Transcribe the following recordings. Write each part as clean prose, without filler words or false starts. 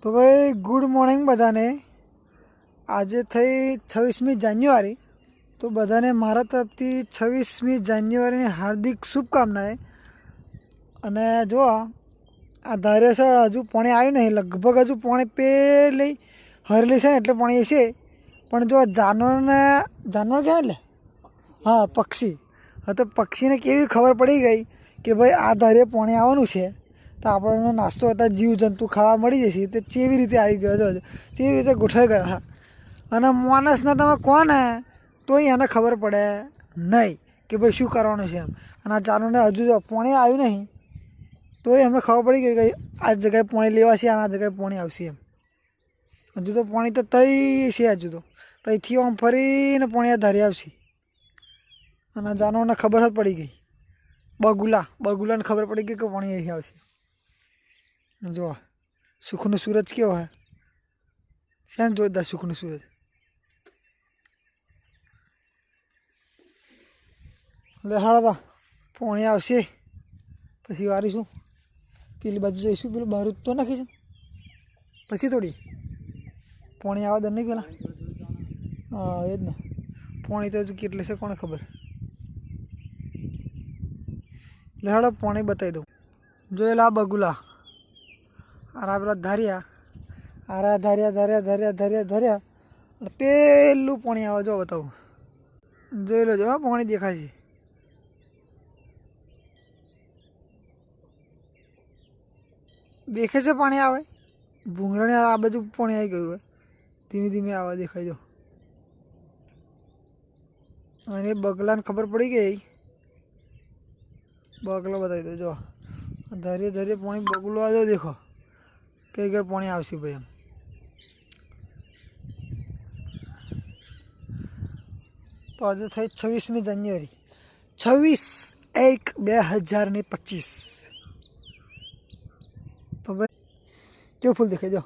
તો ભાઈ good morning બધાને। આજે થઈ 26મી જાન્યુઆરી। તો બધાને મારા તરફથી 26મી જાન્યુઆરીની હાર્દિક શુભકામનાએ। અને જો આ ધારે છે હજુ પાણી આવ્યું નહીં, લગભગ હજુ પાણી પેલી હરેલી છે ને એટલે પાણી છે। પણ જો જાનવર ક્યાં એટલે હા પક્ષી, હા તો પક્ષીને કેવી ખબર પડી ગઈ કે ભાઈ આ ધારે પાણી આવવાનું છે, તો આપણને નાસ્તો હતા જીવજંતુ ખાવા મળી જશે। તો કેવી રીતે આવી ગયો જો કેવી રીતે ગોઠવાઈ ગયો। હા, અને માણસને તમે કોને તોય એને ખબર પડે નહીં કે ભાઈ શું કરવાનું છે એમ। અને આ જાનવરને હજુ જો પાણી આવ્યું નહીં તોય અમને ખબર પડી ગઈ કે આ જગ્યાએ પાણી લેવાશે અને આ જગ્યાએ પાણી આવશે એમ। હજુ તો પાણી તો તઈ છે, હજુ તો તઈથી આમ ફરીને પાણી આ ધારે આવશે। અને જાનવરને ખબર જ પડી ગઈ, બગુલાને ખબર પડી ગઈ કે પાણી અહીં આવશે। જો સુખનો સૂરજ કેવો હે, શેન જોરદાર સુખનો સૂરજ। લેહાડા પાણી આવશે પછી વારીશું, પેલી બાજુ જઈશું, પેલું બહાર તો નાખીશું પછી થોડી પાણી આવવા દે નહીં પેલા। હા એ જ ને, પાણી તો હજુ કેટલે છે કોને ખબર। લેહાડા પાણી બતાવી દઉં। જોયેલા બગુલા આરા પેલા ધાર્યા, આરા ધર્યા અને પેલું પાણી આવે જો બતાવું, જોઈ લેજો હા પાણી દેખાય છે। દેખે છે પાણી આવે, ભૂંગરાને આ બાજુ પાણી આવી ગયું હોય, ધીમે ધીમે આવે દેખાય જો। અને બગલાને ખબર પડી ગઈ, બગલો બતાવી દો જો ધીરે પાણી બગલો આવ્યો દેખો કઈ કઈ પાણી આવશે ભાઈ એમ। તો આજે થઈ 26મી જાન્યુઆરી, 26/1/2025। તો ભાઈ કેવું ફૂલ દેખાય જો।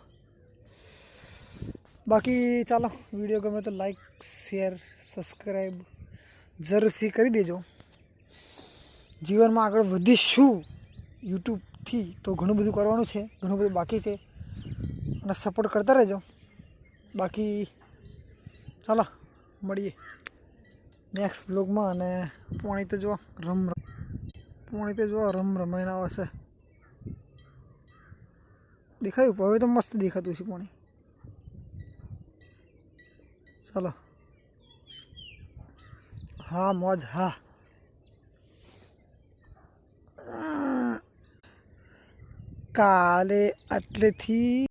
બાકી ચાલો, વિડીયો ગમે તો લાઈક શેર સબસ્ક્રાઈબ જરૂરથી કરી દેજો। જીવનમાં આગળ વધીશું યુટ્યુબથી, તો ઘણું બધું કરવાનું છે, ઘણું બધું બાકી છે, અને સપોર્ટ કરતા રહેજો। બાકી ચાલો મળીએ નેક્સ્ટ બ્લોગમાં। અને પાણી તો જો રમાઈને આવશે, દેખાયું હવે તો મસ્ત દેખાતું છે પાણી। ચાલો હા મોજ હા। કાલે આટલેથી